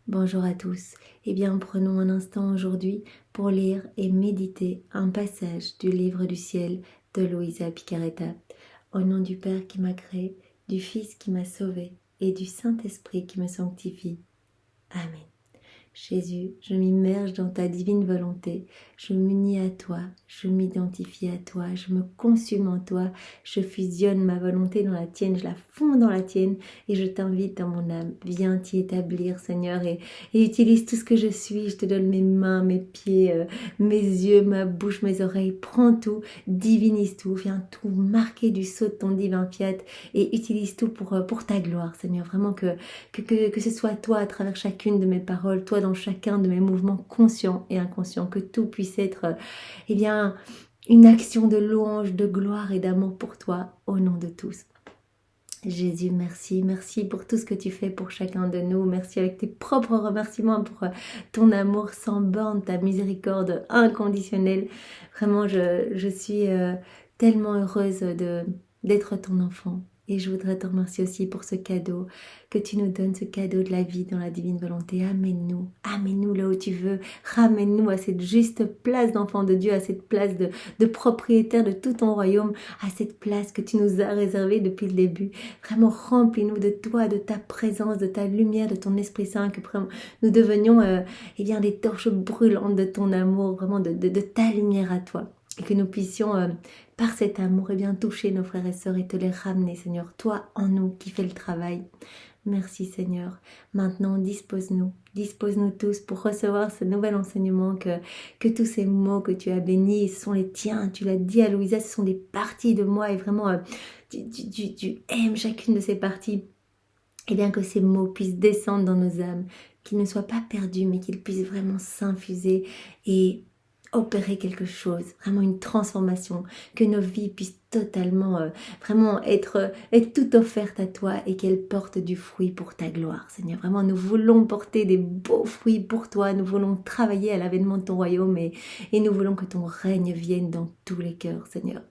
Bonjour à tous. Eh bien, prenons un instant aujourd'hui pour lire et méditer un passage du livre du ciel de Luisa Picaretta. Au nom du Père qui m'a créé, du Fils qui m'a sauvé et du Saint-Esprit qui me sanctifie. Amen. Jésus, je m'immerge dans ta divine volonté, je m'unis à toi, je m'identifie à toi, je me consume en toi, je fusionne ma volonté dans la tienne, je la fonds dans la tienne et je t'invite dans mon âme. Viens t'y établir, Seigneur, et utilise tout ce que je suis. Je te donne mes mains, mes pieds, mes yeux, ma bouche, mes oreilles. Prends tout, divinise tout, viens tout marquer du sceau de ton divin fiat et utilise tout pour ta gloire, Seigneur. Vraiment que ce soit toi à travers chacune de mes paroles, toi dans chacun de mes mouvements conscients et inconscients, que tout puisse être eh bien, une action de louange, de gloire et d'amour pour toi, au nom de tous. Jésus, merci, merci pour tout ce que tu fais pour chacun de nous, merci avec tes propres remerciements pour ton amour sans borne, ta miséricorde inconditionnelle. Vraiment, je suis tellement heureuse d'être ton enfant. Et je voudrais te remercier aussi pour ce cadeau que tu nous donnes, ce cadeau de la vie dans la divine volonté. Amène-nous là où tu veux. Ramène-nous à cette juste place d'enfant de Dieu, à cette place de propriétaire de tout ton royaume, à cette place que tu nous as réservée depuis le début. Vraiment, remplis-nous de toi, de ta présence, de ta lumière, de ton Esprit Saint, que nous devenions eh bien, des torches brûlantes de ton amour, vraiment de ta lumière à toi. Et que nous puissions, par cet amour, eh bien, toucher nos frères et sœurs et te les ramener, Seigneur. Toi en nous qui fais le travail. Merci, Seigneur. Maintenant, dispose-nous tous pour recevoir ce nouvel enseignement, que tous ces mots que tu as bénis, ce sont les tiens. Tu l'as dit à Louisa, ce sont des parties de moi et vraiment, tu aimes chacune de ces parties. Et bien que ces mots puissent descendre dans nos âmes, qu'ils ne soient pas perdus, mais qu'ils puissent vraiment s'infuser et opérer quelque chose, vraiment une transformation, que nos vies puissent totalement, vraiment être tout offertes à toi et qu'elles portent du fruit pour ta gloire, Seigneur. Vraiment, nous voulons porter des beaux fruits pour toi, nous voulons travailler à l'avènement de ton royaume et nous voulons que ton règne vienne dans tous les cœurs, Seigneur.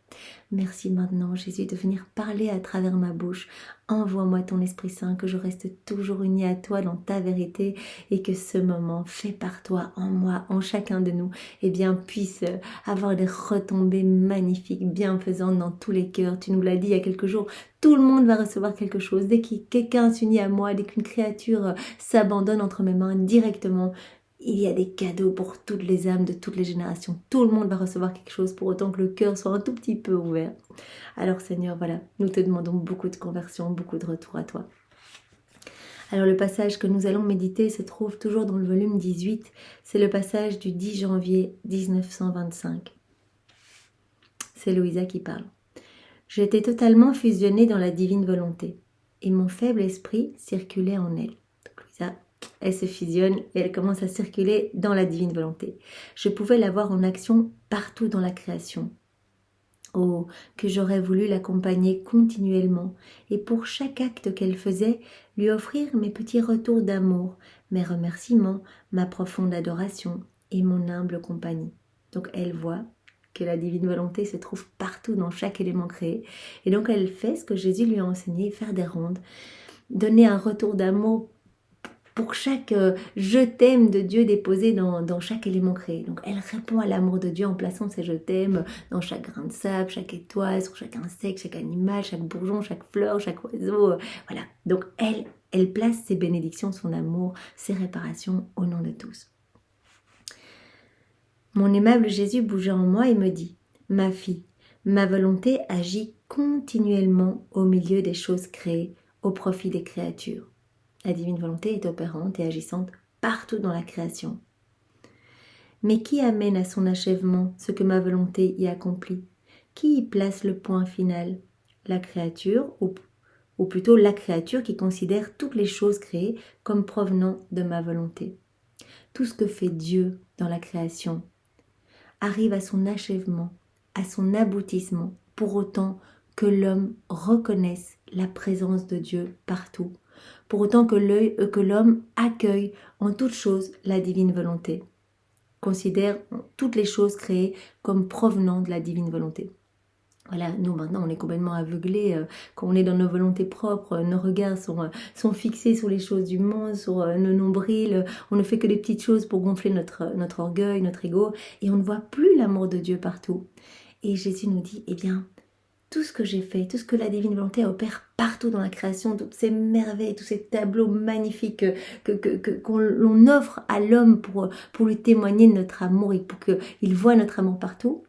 Merci maintenant, Jésus, de venir parler à travers ma bouche. Envoie-moi ton Esprit Saint, que je reste toujours unie à toi dans ta vérité et que ce moment fait par toi, en moi, en chacun de nous, eh bien, puisse avoir des retombées magnifiques, bienfaisantes dans tous les cœurs. Tu nous l'as dit il y a quelques jours, tout le monde va recevoir quelque chose. Dès que quelqu'un s'unit à moi, dès qu'une créature s'abandonne entre mes mains directement, il y a des cadeaux pour toutes les âmes de toutes les générations. Tout le monde va recevoir quelque chose pour autant que le cœur soit un tout petit peu ouvert. Alors Seigneur, voilà, nous te demandons beaucoup de conversion, beaucoup de retour à toi. Alors le passage que nous allons méditer se trouve toujours dans le volume 18. C'est le passage du 10 janvier 1925. C'est Louisa qui parle. J'étais totalement fusionnée dans la divine volonté et mon faible esprit circulait en elle. Donc Louisa, elle se fusionne et elle commence à circuler dans la divine volonté. Je pouvais la voir en action partout dans la création. Oh, que j'aurais voulu l'accompagner continuellement et pour chaque acte qu'elle faisait, lui offrir mes petits retours d'amour, mes remerciements, ma profonde adoration et mon humble compagnie. Donc elle voit que la divine volonté se trouve partout dans chaque élément créé et donc elle fait ce que Jésus lui a enseigné, faire des rondes, donner un retour d'amour pour chaque je t'aime de Dieu déposé dans chaque élément créé. Donc elle répond à l'amour de Dieu en plaçant ses je t'aime dans chaque grain de sable, chaque étoile, sur chaque insecte, chaque animal, chaque bourgeon, chaque fleur, chaque oiseau. Voilà. Donc elle place ses bénédictions, son amour, ses réparations au nom de tous. Mon aimable Jésus bougeait en moi et me dit « Ma fille, ma volonté agit continuellement au milieu des choses créées, au profit des créatures. » La divine volonté est opérante et agissante partout dans la création. Mais qui amène à son achèvement ce que ma volonté y accomplit? Qui y place le point final? La créature, ou plutôt la créature qui considère toutes les choses créées comme provenant de ma volonté. Tout ce que fait Dieu dans la création arrive à son achèvement, à son aboutissement, pour autant que l'homme reconnaisse la présence de Dieu partout, pour autant que l'homme accueille en toute chose la divine volonté, considère toutes les choses créées comme provenant de la divine volonté. Voilà, nous maintenant on est complètement aveuglés, quand on est dans nos volontés propres, nos regards sont fixés sur les choses du monde, sur nos nombrils, on ne fait que des petites choses pour gonfler notre orgueil, notre ego, et on ne voit plus l'amour de Dieu partout. Et Jésus nous dit, eh bien, tout ce que j'ai fait, tout ce que la divine volonté opère partout dans la création, toutes ces merveilles, tous ces tableaux magnifiques qu'on offre à l'homme pour lui témoigner de notre amour et pour qu'il voit notre amour partout,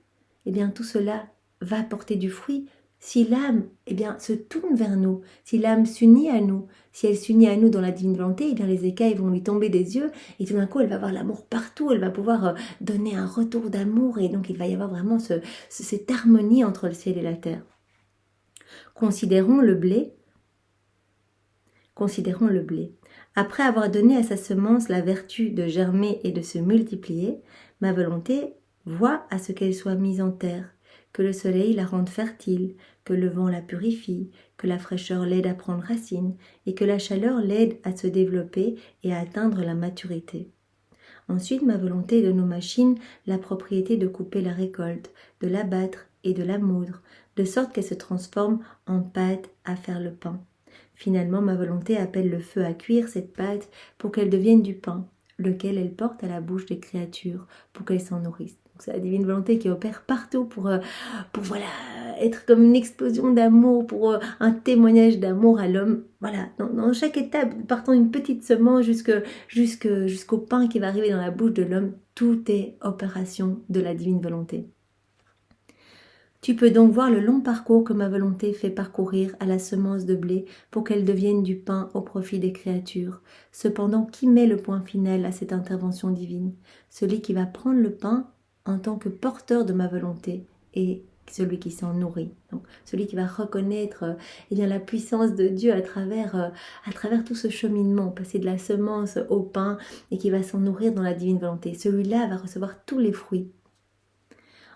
eh bien tout cela va porter du fruit si l'âme eh bien, se tourne vers nous, si l'âme s'unit à nous. Si elle s'unit à nous dans la divine volonté, eh bien les écailles vont lui tomber des yeux et tout d'un coup elle va avoir l'amour partout, elle va pouvoir donner un retour d'amour et donc il va y avoir vraiment cette harmonie entre le ciel et la terre. Considérons le blé. Considérons le blé. Après avoir donné à sa semence la vertu de germer et de se multiplier, ma volonté voit à ce qu'elle soit mise en terre, que le soleil la rende fertile, que le vent la purifie, que la fraîcheur l'aide à prendre racine, et que la chaleur l'aide à se développer et à atteindre la maturité. Ensuite, ma volonté donne aux machines la propriété de couper la récolte, de l'abattre et de la moudre, de sorte qu'elle se transforme en pâte à faire le pain. Finalement, ma volonté appelle le feu à cuire cette pâte pour qu'elle devienne du pain, lequel elle porte à la bouche des créatures pour qu'elles s'en nourrissent. C'est la divine volonté qui opère partout pour voilà, être comme une explosion d'amour, pour un témoignage d'amour à l'homme. Voilà, dans chaque étape, partant d'une petite semence jusqu'au pain qui va arriver dans la bouche de l'homme, tout est opération de la divine volonté. Tu peux donc voir le long parcours que ma volonté fait parcourir à la semence de blé pour qu'elle devienne du pain au profit des créatures. Cependant, qui met le point final à cette intervention divine? Celui qui va prendre le pain en tant que porteur de ma volonté et celui qui s'en nourrit. Donc, celui qui va reconnaître la puissance de Dieu à travers tout ce cheminement, passer de la semence au pain et qui va s'en nourrir dans la divine volonté. Celui-là va recevoir tous les fruits.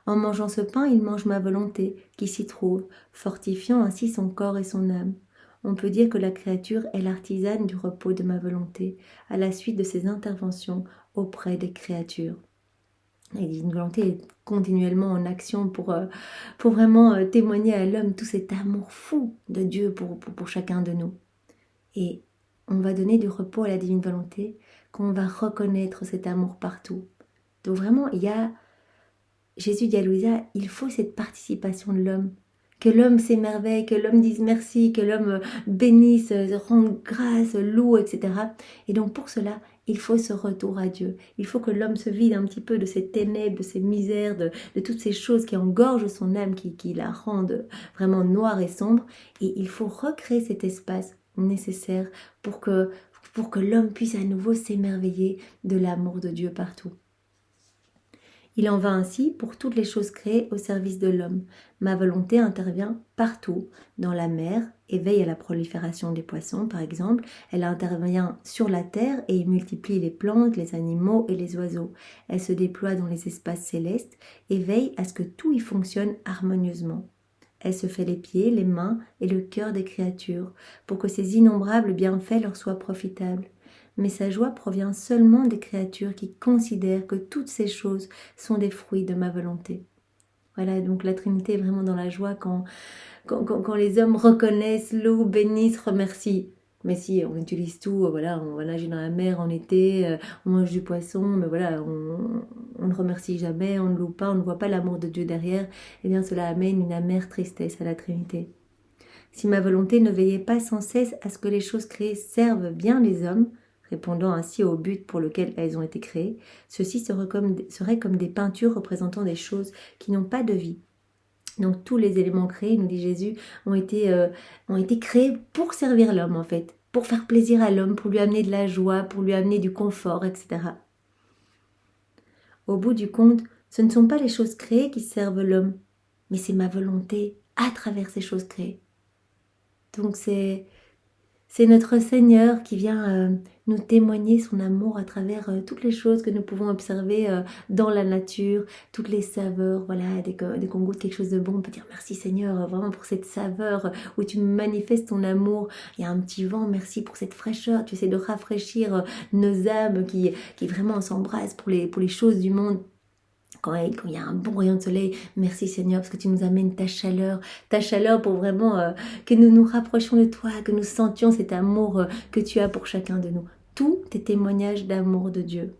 En mangeant ce pain, il mange ma volonté qui s'y trouve, fortifiant ainsi son corps et son âme. On peut dire que la créature est l'artisane du repos de ma volonté, à la suite de ses interventions auprès des créatures. La divine volonté est continuellement en action pour vraiment témoigner à l'homme tout cet amour fou de Dieu pour chacun de nous. Et on va donner du repos à la divine volonté quand on va reconnaître cet amour partout. Donc vraiment, Jésus dit à Louisa, il faut cette participation de l'homme. Que l'homme s'émerveille, que l'homme dise merci, que l'homme bénisse, rende grâce, loue, etc. Et donc pour cela, il faut ce retour à Dieu. Il faut que l'homme se vide un petit peu de ces ténèbres, de ces misères, de toutes ces choses qui engorgent son âme, qui la rendent vraiment noire et sombre. Et il faut recréer cet espace nécessaire pour que l'homme puisse à nouveau s'émerveiller de l'amour de Dieu partout. Il en va ainsi pour toutes les choses créées au service de l'homme. Ma volonté intervient partout, dans la mer, et veille à la prolifération des poissons, par exemple. Elle intervient sur la terre et multiplie les plantes, les animaux et les oiseaux. Elle se déploie dans les espaces célestes et veille à ce que tout y fonctionne harmonieusement. Elle se fait les pieds, les mains et le cœur des créatures, pour que ces innombrables bienfaits leur soient profitables. Mais sa joie provient seulement des créatures qui considèrent que toutes ces choses sont des fruits de ma volonté. Voilà, donc la Trinité est vraiment dans la joie quand les hommes reconnaissent, louent, bénissent, remercient. Mais si on utilise tout, voilà, on va nager dans la mer en été, on mange du poisson, mais voilà, on ne remercie jamais, on ne loue pas, on ne voit pas l'amour de Dieu derrière, eh bien cela amène une amère tristesse à la Trinité. Si ma volonté ne veillait pas sans cesse à ce que les choses créées servent bien les hommes, répondant ainsi au but pour lequel elles ont été créées, ceux-ci seraient comme des peintures représentant des choses qui n'ont pas de vie. Donc tous les éléments créés, nous dit Jésus, ont été créés pour servir l'homme en fait, pour faire plaisir à l'homme, pour lui amener de la joie, pour lui amener du confort, etc. Au bout du compte, ce ne sont pas les choses créées qui servent l'homme, mais c'est ma volonté à travers ces choses créées. Donc c'est notre Seigneur qui vient nous témoigner son amour à travers toutes les choses que nous pouvons observer dans la nature, toutes les saveurs. Voilà, dès qu'on goûte quelque chose de bon, on peut dire merci Seigneur, vraiment pour cette saveur où tu manifestes ton amour. Il y a un petit vent, merci pour cette fraîcheur. Tu essaies de rafraîchir nos âmes qui vraiment s'embrassent pour les choses du monde. Quand il y a un bon rayon de soleil, merci Seigneur parce que tu nous amènes ta chaleur pour vraiment que nous nous rapprochions de toi, que nous sentions cet amour que tu as pour chacun de nous. Tout est témoignage d'amour de Dieu.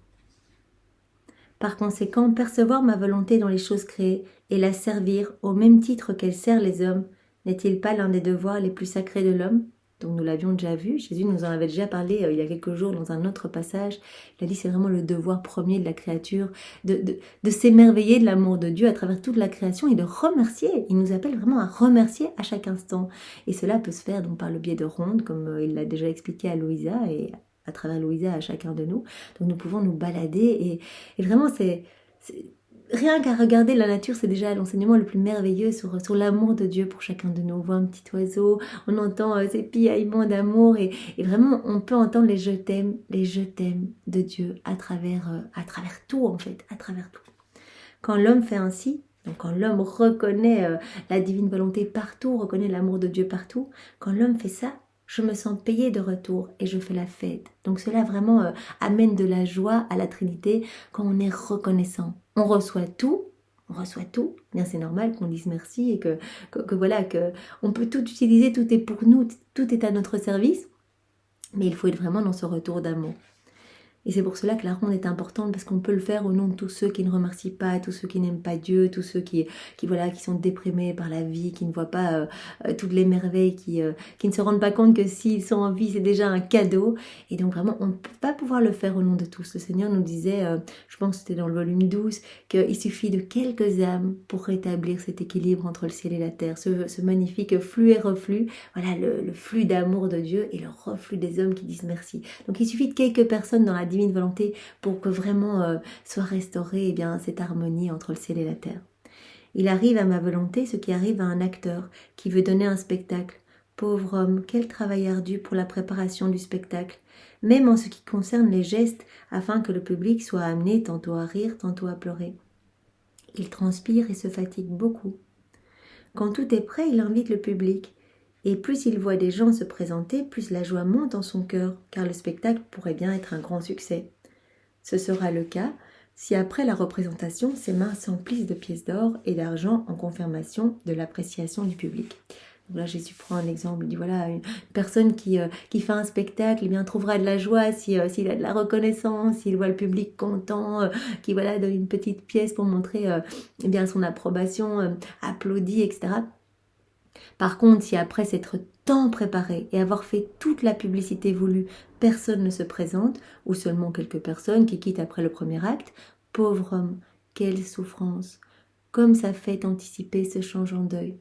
Par conséquent, percevoir ma volonté dans les choses créées et la servir au même titre qu'elle sert les hommes, n'est-il pas l'un des devoirs les plus sacrés de l'homme? Donc nous l'avions déjà vu, Jésus nous en avait déjà parlé il y a quelques jours dans un autre passage. Il a dit c'est vraiment le devoir premier de la créature, de s'émerveiller de l'amour de Dieu à travers toute la création et de remercier. Il nous appelle vraiment à remercier à chaque instant. Et cela peut se faire donc par le biais de rondes, comme il l'a déjà expliqué à Louisa et à travers Louisa à chacun de nous. Donc nous pouvons nous balader et vraiment rien qu'à regarder la nature, c'est déjà l'enseignement le plus merveilleux sur l'amour de Dieu pour chacun de nous. On voit un petit oiseau, on entend ces piaillements d'amour et vraiment on peut entendre les je t'aime de Dieu à travers tout en fait, à travers tout. Quand l'homme fait ainsi, donc quand l'homme reconnaît la divine volonté partout, reconnaît l'amour de Dieu partout, quand l'homme fait ça, je me sens payée de retour et je fais la fête. Donc cela vraiment amène de la joie à la Trinité quand on est reconnaissant. On reçoit tout, bien c'est normal qu'on dise merci et que voilà, que on peut tout utiliser, tout est pour nous, tout est à notre service, mais il faut être vraiment dans ce retour d'amour. Et c'est pour cela que la ronde est importante, parce qu'on peut le faire au nom de tous ceux qui ne remercient pas, tous ceux qui n'aiment pas Dieu, tous ceux qui sont déprimés par la vie, qui ne voient pas toutes les merveilles, qui ne se rendent pas compte que s'ils sont en vie, c'est déjà un cadeau. Et donc vraiment, on ne peut pas pouvoir le faire au nom de tous. Le Seigneur nous disait, je pense que c'était dans le volume 12, qu'il suffit de quelques âmes pour rétablir cet équilibre entre le ciel et la terre, ce magnifique flux et reflux, voilà le flux d'amour de Dieu et le reflux des hommes qui disent merci. Donc il suffit de quelques personnes dans la divine volonté pour que vraiment soit restaurée cette harmonie entre le ciel et la terre. Il arrive à ma volonté ce qui arrive à un acteur qui veut donner un spectacle. Pauvre homme, quel travail ardu pour la préparation du spectacle, même en ce qui concerne les gestes, afin que le public soit amené tantôt à rire, tantôt à pleurer. Il transpire et se fatigue beaucoup. Quand tout est prêt, il invite le public. Et plus il voit des gens se présenter, plus la joie monte en son cœur, car le spectacle pourrait bien être un grand succès. Ce sera le cas si après la représentation, ses mains s'emplissent de pièces d'or et d'argent en confirmation de l'appréciation du public. Donc là, Jésus prend un exemple, il dit voilà, une personne qui fait un spectacle, trouvera de la joie s'il a de la reconnaissance, s'il voit le public content, qui donne une petite pièce pour montrer son approbation, applaudit, etc. Par contre, si après s'être tant préparé et avoir fait toute la publicité voulue, personne ne se présente, ou seulement quelques personnes qui quittent après le premier acte, pauvre homme, quelle souffrance! Comme sa fête anticipée se change en deuil.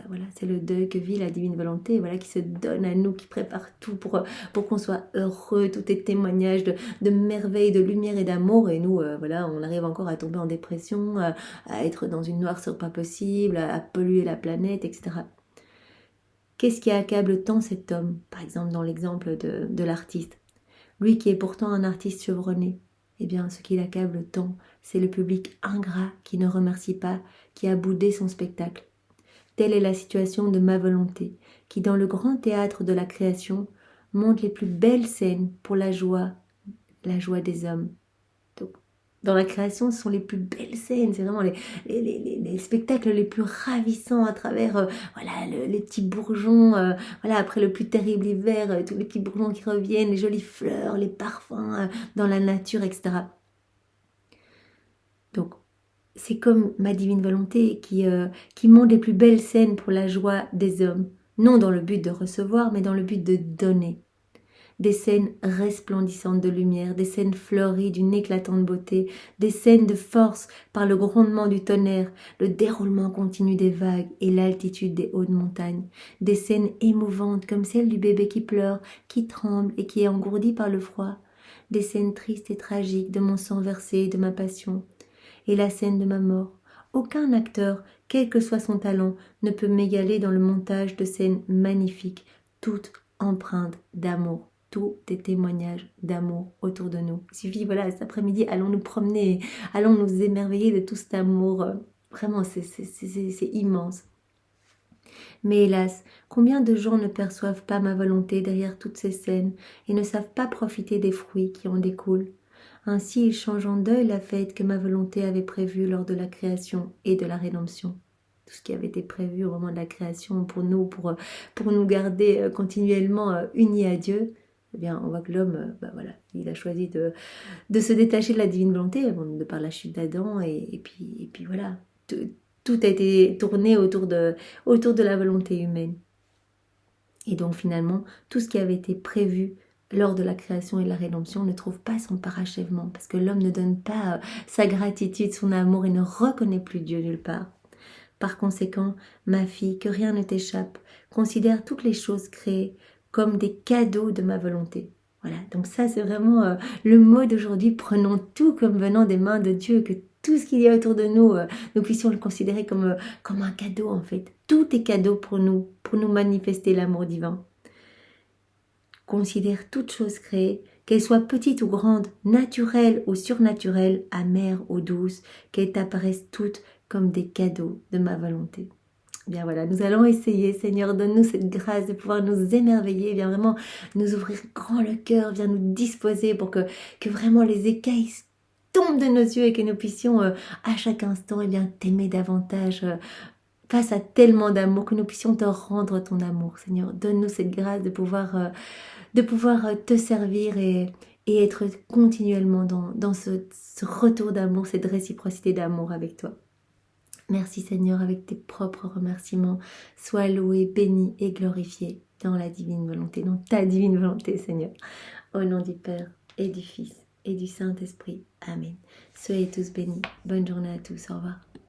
Voilà, c'est le deuil que vit la divine volonté, qui se donne à nous, qui prépare tout pour qu'on soit heureux. Tout est témoignage de merveille, de lumière et d'amour. Et nous, on arrive encore à tomber en dépression, à être dans une noirceur pas possible, à polluer la planète, etc. Qu'est-ce qui accable tant cet homme, par exemple dans l'exemple de l'artiste? Lui qui est pourtant un artiste chevronné. Ce qui l'accable tant, c'est le public ingrat qui ne remercie pas, qui a boudé son spectacle. Telle est la situation de ma volonté, qui dans le grand théâtre de la création montre les plus belles scènes pour la joie des hommes. Donc, dans la création, ce sont les plus belles scènes, c'est vraiment les spectacles les plus ravissants à travers les petits bourgeons, après le plus terrible hiver, tous les petits bourgeons qui reviennent, les jolies fleurs, les parfums dans la nature, etc. Donc, c'est comme ma divine volonté qui montre les plus belles scènes pour la joie des hommes, non dans le but de recevoir, mais dans le but de donner. Des scènes resplendissantes de lumière, des scènes fleuries d'une éclatante beauté, des scènes de force par le grondement du tonnerre, le déroulement continu des vagues et l'altitude des hautes montagnes, des scènes émouvantes comme celle du bébé qui pleure, qui tremble et qui est engourdi par le froid, des scènes tristes et tragiques de mon sang versé et de ma passion, et la scène de ma mort. Aucun acteur, quel que soit son talent, ne peut m'égaler dans le montage de scènes magnifiques, toutes empreintes d'amour. Tout est témoignage d'amour autour de nous. Il suffit, cet après-midi, allons nous promener, allons nous émerveiller de tout cet amour. Vraiment, c'est immense. Mais hélas, combien de gens ne perçoivent pas ma volonté derrière toutes ces scènes et ne savent pas profiter des fruits qui en découlent? Ainsi, il change en deuil la fête que ma volonté avait prévue lors de la création et de la rédemption. Tout ce qui avait été prévu au moment de la création pour nous, pour nous garder continuellement unis à Dieu, eh bien, on voit que l'homme, voilà, il a choisi de se détacher de la divine volonté, de par la chute d'Adam, et puis voilà, tout a été tourné autour de la volonté humaine. Et donc finalement, tout ce qui avait été prévu lors de la création et de la rédemption ne trouve pas son parachèvement, parce que l'homme ne donne pas sa gratitude, son amour, et ne reconnaît plus Dieu nulle part. Par conséquent, ma fille, que rien ne t'échappe, considère toutes les choses créées comme des cadeaux de ma volonté. Voilà, donc ça c'est vraiment le mot d'aujourd'hui, prenons tout comme venant des mains de Dieu, que tout ce qu'il y a autour de nous, nous puissions le considérer comme un cadeau en fait. Tout est cadeau pour nous manifester l'amour divin. Considère toutes choses créées, qu'elles soient petites ou grandes, naturelles ou surnaturelles, amères ou douces, qu'elles t'apparaissent toutes comme des cadeaux de ma volonté. Bien voilà, nous allons essayer, Seigneur, donne-nous cette grâce de pouvoir nous émerveiller, viens vraiment nous ouvrir grand le cœur, viens nous disposer pour que vraiment les écailles tombent de nos yeux et que nous puissions à chaque instant t'aimer davantage face à tellement d'amour, que nous puissions te rendre ton amour. Seigneur, donne-nous cette grâce de pouvoir te servir et être continuellement dans ce retour d'amour, cette réciprocité d'amour avec toi. Merci Seigneur, avec tes propres remerciements, sois loué, béni et glorifié dans la divine volonté, dans ta divine volonté Seigneur. Au nom du Père et du Fils et du Saint-Esprit. Amen. Soyez tous bénis. Bonne journée à tous. Au revoir.